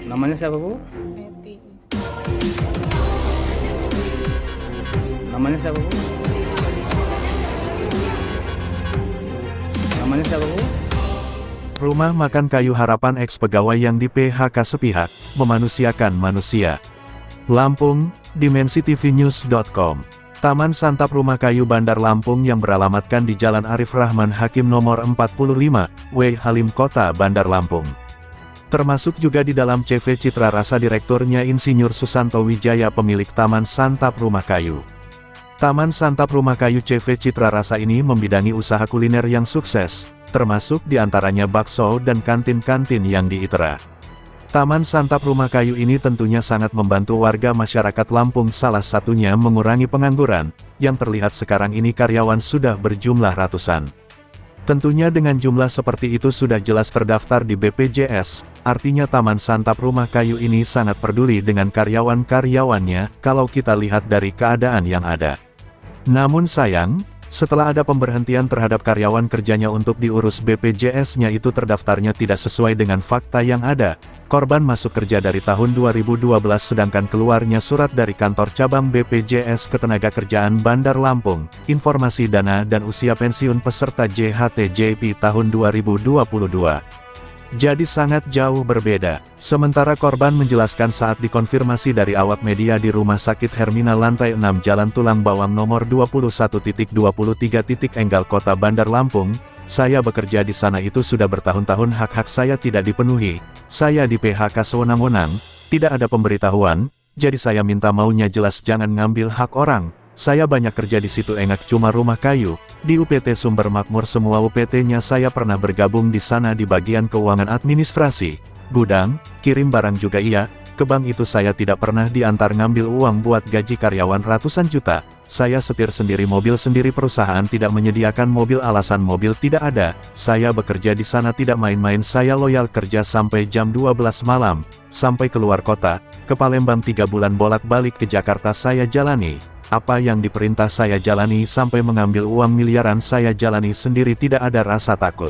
Namanya siapa, Bu? Neti. Namanya siapa, Bu? Namanya siapa, Bu? Rumah makan kayu harapan ex-pegawai yang di PHK sepihak, memanusiakan manusia. Lampung, dimensitv.news.com. Taman Santap Rumah Kayu Bandar Lampung yang beralamatkan di Jalan Arif Rahman Hakim nomor 45, W. Halim Kota Bandar Lampung. Termasuk juga di dalam CV Citra Rasa Direkturnya Insinyur Susanto Wijaya pemilik Taman Santap Rumah Kayu. Taman Santap Rumah Kayu CV Citra Rasa ini membidangi usaha kuliner yang sukses, termasuk diantaranya bakso dan kantin-kantin yang di ITERA. Taman Santap Rumah Kayu ini tentunya sangat membantu warga masyarakat Lampung, salah satunya mengurangi pengangguran, yang terlihat sekarang ini karyawan sudah berjumlah ratusan. Tentunya dengan jumlah seperti itu sudah jelas terdaftar di BPJS, artinya Taman Santap Rumah Kayu ini sangat peduli dengan karyawan-karyawannya, kalau kita lihat dari keadaan yang ada. Namun sayang, setelah ada pemberhentian terhadap karyawan kerjanya untuk diurus BPJS-nya itu terdaftarnya tidak sesuai dengan fakta yang ada. Korban masuk kerja dari tahun 2012 sedangkan keluarnya surat dari kantor cabang BPJS Ketenagakerjaan Bandar Lampung, informasi dana dan usia pensiun peserta JHT-JP tahun 2022. Jadi sangat jauh berbeda. Sementara korban menjelaskan saat dikonfirmasi dari awak media di Rumah Sakit Hermina lantai 6 Jalan Tulang Bawang nomor 21.23. Enggal Kota Bandar Lampung, saya bekerja di sana itu sudah bertahun-tahun, hak-hak saya tidak dipenuhi, saya di PHK sewenang-wenang, tidak ada pemberitahuan, jadi saya minta maunya jelas jangan ngambil hak orang. Saya banyak kerja di situ, enak cuma rumah kayu. Di UPT Sumber Makmur semua UPT-nya saya pernah bergabung di sana di bagian keuangan administrasi, gudang, kirim barang juga iya, ke bank itu saya tidak pernah diantar ngambil uang buat gaji karyawan ratusan juta. Saya setir sendiri mobil sendiri, perusahaan tidak menyediakan mobil, alasan mobil tidak ada. Saya bekerja di sana tidak main-main, saya loyal kerja sampai jam 12 malam, sampai keluar kota, ke Palembang 3 bulan bolak-balik ke Jakarta saya jalani. Apa yang diperintah saya jalani, sampai mengambil uang miliaran saya jalani sendiri, tidak ada rasa takut.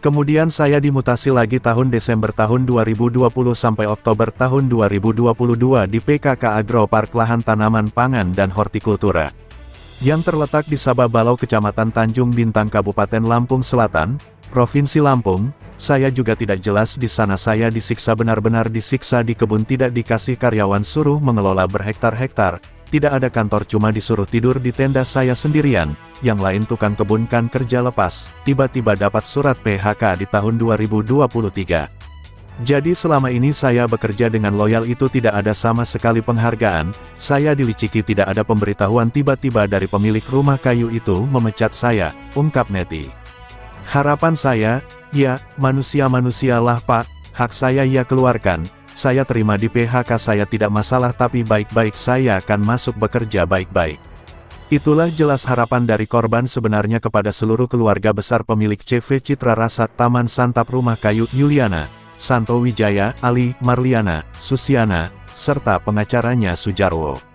Kemudian saya dimutasi lagi tahun Desember tahun 2020 sampai Oktober tahun 2022 di PKK Agro Park Lahan Tanaman Pangan dan Hortikultura, yang terletak di Sabah Balau Kecamatan Tanjung Bintang Kabupaten Lampung Selatan, Provinsi Lampung. Saya juga tidak jelas di sana, saya disiksa, benar-benar disiksa, di kebun tidak dikasih karyawan, suruh mengelola berhektar-hektar. Tidak ada kantor, cuma disuruh tidur di tenda saya sendirian, yang lain tukang kebun kan kerja lepas, tiba-tiba dapat surat PHK di tahun 2023. Jadi selama ini saya bekerja dengan loyal, itu tidak ada sama sekali penghargaan, saya diliciki, tidak ada pemberitahuan, tiba-tiba dari pemilik rumah kayu itu memecat saya, ungkap Neti. Harapan saya, ya, manusia-manusialah Pak, hak saya ya keluarkan. Saya terima di PHK, saya tidak masalah, tapi baik-baik saya akan masuk bekerja baik-baik. Itulah jelas harapan dari korban sebenarnya kepada seluruh keluarga besar pemilik CV Citra Rasa Taman Santap Rumah Kayu, Yuliana, Santo Wijaya, Ali, Marliana, Susiana, serta pengacaranya Sujarwo.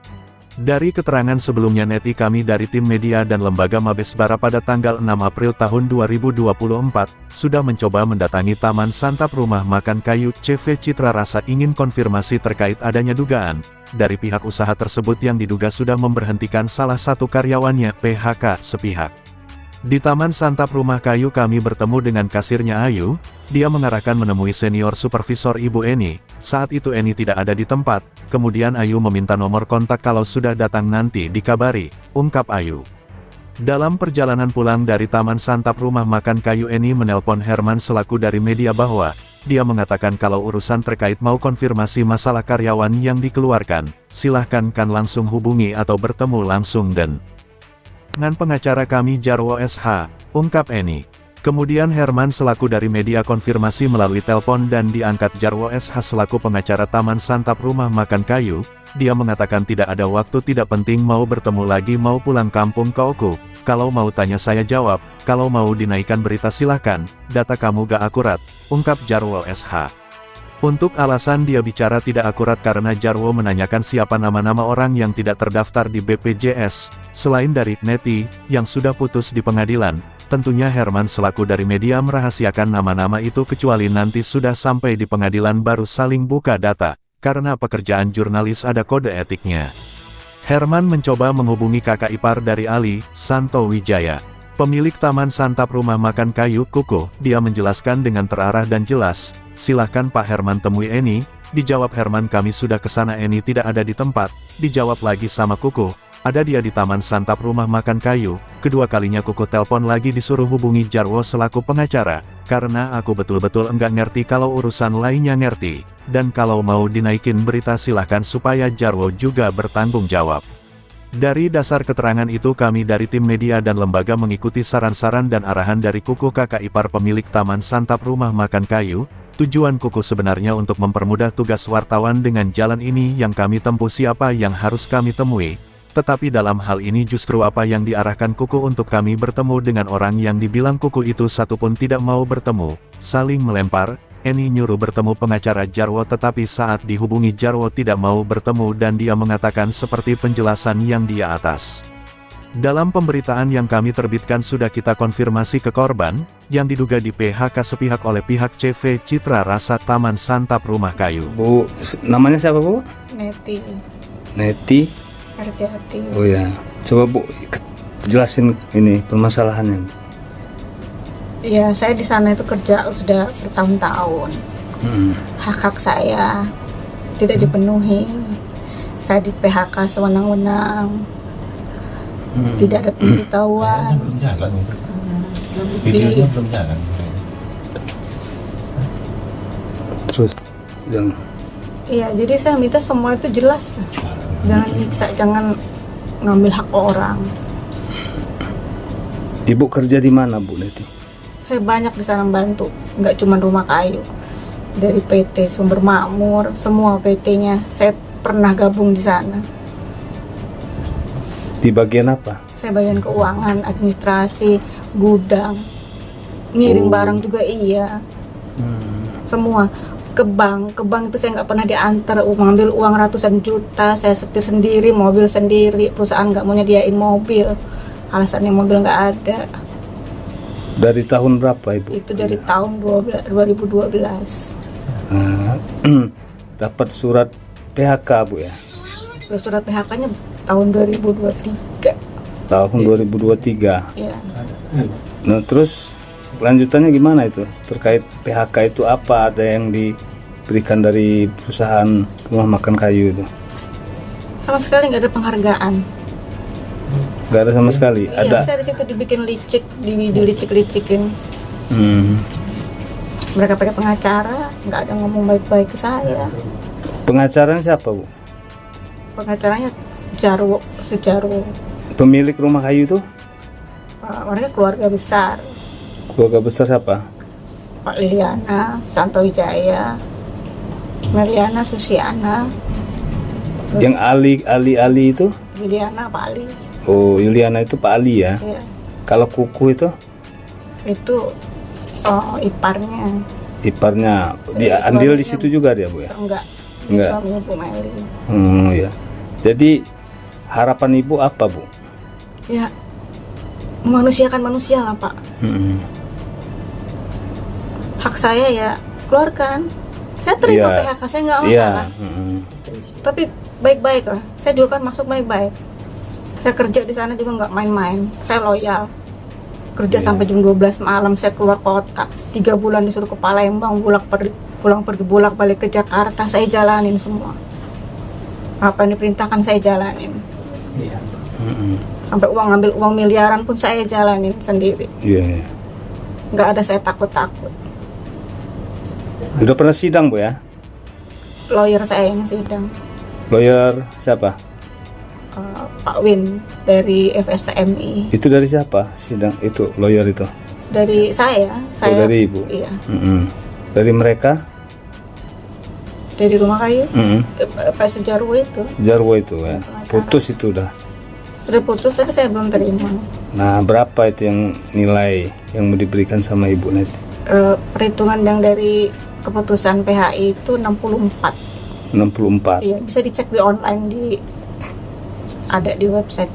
Dari keterangan sebelumnya Neti, kami dari tim media dan Lembaga Mabesbara pada tanggal 6 April tahun 2024, sudah mencoba mendatangi Taman Santap Rumah Makan Kayu CV Citra Rasa, ingin konfirmasi terkait adanya dugaan dari pihak usaha tersebut yang diduga sudah memberhentikan salah satu karyawannya PHK sepihak. Di Taman Santap Rumah Kayu kami bertemu dengan kasirnya Ayu, dia mengarahkan menemui senior supervisor Ibu Eni, saat itu Eni tidak ada di tempat, kemudian Ayu meminta nomor kontak, kalau sudah datang nanti dikabari, ungkap Ayu. Dalam perjalanan pulang dari Taman Santap Rumah Makan Kayu, Eni menelpon Herman selaku dari media bahwa, dia mengatakan kalau urusan terkait mau konfirmasi masalah karyawan yang dikeluarkan, silahkan kan langsung hubungi atau bertemu langsung dengan pengacara kami Jarwo SH, ungkap Eni. Kemudian Herman selaku dari media konfirmasi melalui telepon dan diangkat Jarwo SH selaku pengacara Taman Santap Rumah Makan Kayu. Dia mengatakan tidak ada waktu, tidak penting, mau bertemu lagi, mau pulang kampung ke Oku. Kalau mau tanya saya jawab, kalau mau dinaikkan berita silahkan, data kamu gak akurat, ungkap Jarwo SH. Untuk alasan dia bicara tidak akurat karena Jarwo menanyakan siapa nama-nama orang yang tidak terdaftar di BPJS, selain dari Neti, yang sudah putus di pengadilan, tentunya Herman selaku dari media merahasiakan nama-nama itu kecuali nanti sudah sampai di pengadilan baru saling buka data, karena pekerjaan jurnalis ada kode etiknya. Herman mencoba menghubungi kakak ipar dari Ali, Santo Wijaya, pemilik Taman Santap Rumah Makan Kayu Kukuh. Dia menjelaskan dengan terarah dan jelas, "Silahkan Pak Herman temui Eni." Dijawab Herman, "Kami sudah kesana, Eni tidak ada di tempat." Dijawab lagi sama Kukuh, "Ada dia di Taman Santap Rumah Makan Kayu." Kedua kalinya Kukuh telepon lagi disuruh hubungi Jarwo selaku pengacara, "Karena aku betul-betul enggak ngerti kalau urusan lainnya ngerti. Dan kalau mau dinaikin berita silahkan supaya Jarwo juga bertanggung jawab." Dari dasar keterangan itu kami dari tim media dan lembaga mengikuti saran-saran dan arahan dari Kukuh kakak ipar pemilik Taman Santap Rumah Makan Kayu. Tujuan Kukuh sebenarnya untuk mempermudah tugas wartawan dengan jalan ini yang kami tempuh, siapa yang harus kami temui. Tetapi dalam hal ini justru apa yang diarahkan Kukuh untuk kami bertemu dengan orang yang dibilang Kukuh itu satu pun tidak mau bertemu, saling melempar. Eni nyuruh bertemu pengacara Jarwo tetapi saat dihubungi Jarwo tidak mau bertemu dan dia mengatakan seperti penjelasan yang dia atas. Dalam pemberitaan yang kami terbitkan sudah kita konfirmasi ke korban, yang diduga di PHK sepihak oleh pihak CV Citra Rasa Taman Santap Rumah Kayu. Bu, namanya siapa Bu? Neti. Neti? Hati-hati. Oh ya, coba Bu, jelasin ini permasalahannya. Iya, saya di sana itu kerja sudah bertahun-tahun. Hak-hak saya tidak dipenuhi. Saya di PHK sewenang-wenang. Tidak ada pemberitahuan. Belum jalan. Videonya belum jalan. Terus, jangan. Iya, jadi saya minta semua itu jelas. Jangan nyiksa, jangan ngambil hak orang. Ibu kerja di mana Bu Neti? Saya banyak di sana bantu, nggak cuma rumah kayu. Dari PT Sumber Makmur, semua PT-nya saya pernah gabung di sana. Di bagian apa? Saya bagian keuangan, administrasi, gudang, ngirim barang juga iya. Semua ke bank itu saya nggak pernah diantar, mengambil uang ratusan juta, saya setir sendiri, mobil sendiri, perusahaan nggak mau nyediain mobil, alasannya mobil nggak ada. Dari tahun berapa Ibu? Itu dari tahun 2012. Dapat surat PHK Bu ya? Surat PHK-nya tahun 2023. Tahun 2023. Ya. Nah terus lanjutannya gimana itu? Terkait PHK itu apa? Ada yang diberikan dari perusahaan rumah makan kayu itu? Sama sekali nggak ada penghargaan. Nggak ada sama sekali? Iya, Ada? saya di situ dibikin licik, dilicik-licikin. Mereka pakai pengacara, nggak ada ngomong baik-baik ke saya. Pengacaranya siapa Bu? Pengacaranya Sejarwo. Pemilik rumah kayu itu? Mereka keluarga besar. Keluarga besar siapa? Pak Liliana, Santo Wijaya, Meliana, Susiana. Yang Ali itu? Liliana, Pak Ali. Oh, Yuliana itu Pak Ali ya? Iya. Kalau Kuku itu? Itu iparnya. Iparnya. Dia andil di situ juga dia Bu ya? Enggak. Enggak. Suaminya Bu Meli. Ya. Jadi harapan Ibu apa Bu? Ya, memanusiakan manusia lah Pak. Hak saya ya keluarkan. Saya terima PHK, saya nggak masalah. Tapi baik-baik lah. Saya juga kan masuk baik-baik. Saya kerja di sana juga nggak main-main. Saya loyal. Kerja sampai jam 12 malam. Saya keluar kota. 3 bulan disuruh ke Palembang, pulang pergi bolak-balik ke Jakarta. Saya jalanin semua. Apa yang diperintahkan saya jalanin. Sampai ngambil uang miliaran pun saya jalanin sendiri. Nggak ada saya takut-takut. Udah pernah sidang Bu ya? Lawyer saya yang sidang. Lawyer siapa? Pak Win dari FSPMI. Itu dari siapa sidang itu, lawyer itu? Dari saya. Dari Ibu? Iya. Dari mereka? Dari rumah kayu. Pak Sejarwo itu. Jarwo itu ya. Putus itu udah. Sudah putus tapi saya belum terima. Nah, berapa itu yang nilai yang mau diberikan sama Ibu Neti? Perhitungan yang dari keputusan PHI itu 64. 64. Iya, bisa dicek di online, ada di website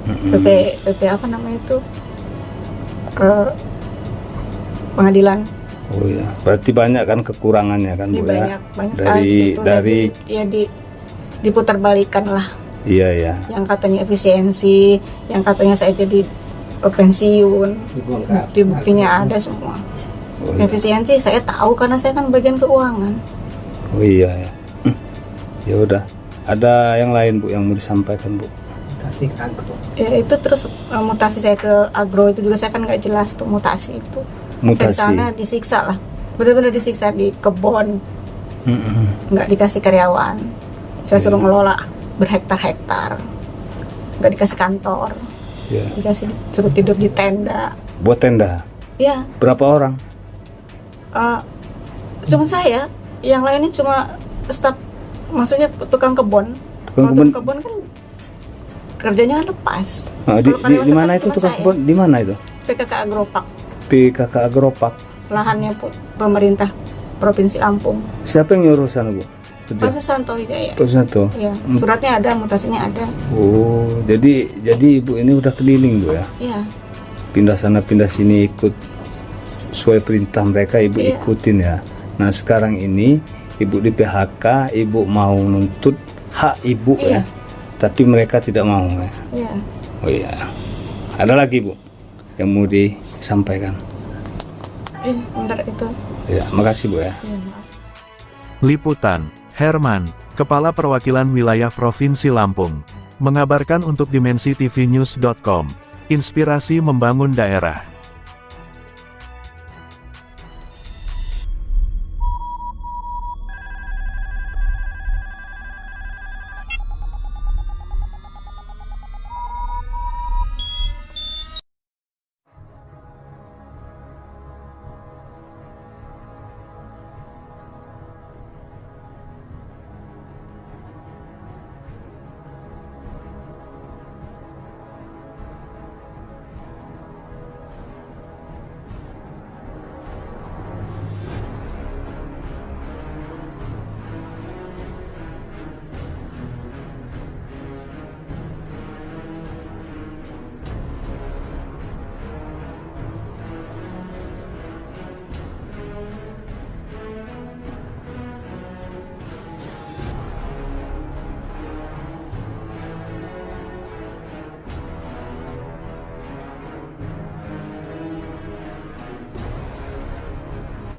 PP apa namanya itu? pengadilan. Oh ya, berarti banyak kan kekurangannya kan Bu ya? Banyak sekali diputar balikan lah. Iya ya. Yang katanya efisiensi, yang katanya saya jadi pensiun, buktinya ada semua. Oh, iya. Efisiensi saya tahu karena saya kan bagian keuangan. Oh iya ya. Ya udah. Ada yang lain Bu yang mau disampaikan Bu? Mutasi ke agro. Ya itu terus mutasi saya ke agro itu juga saya kan nggak jelas tuh mutasi itu. Saya Mutasi. di sana disiksa lah, benar-benar disiksa di kebun, nggak dikasih karyawan. Saya suruh ngelola berhektar-hektar, nggak dikasih kantor, Ya. suruh tidur di tenda. Buat tenda. Ya, Berapa orang? cuma saya, yang lainnya cuma staf, maksudnya tukang kebun. Tukang Kalau kebun? kebun kan kerjanya kan lepas. Nah, di mana itu tukang kebun? Di mana itu? PKK Agropak, PKK Agropak. lahannya pemerintah Provinsi Lampung. Siapa yang nyuruh sana Bu? Pak Susanto Wijaya. Pak Susanto. Ya, suratnya ada, mutasinya ada. Oh, jadi Ibu ini udah keliling Bu ya? Iya. Pindah sana pindah sini ikut sesuai perintah mereka Ibu Iya. ikutin ya. Nah sekarang ini Ibu di PHK, Ibu mau nuntut hak Ibu ya, Iya. tapi mereka tidak mau ya. Iya. Oh iya. Ada lagi Bu yang mau disampaikan? Bentar itu. Ya, makasih Bu ya. Iya, makasih. Liputan, Herman, Kepala Perwakilan Wilayah Provinsi Lampung, mengabarkan untuk DimensiTVNews.com. Inspirasi membangun daerah.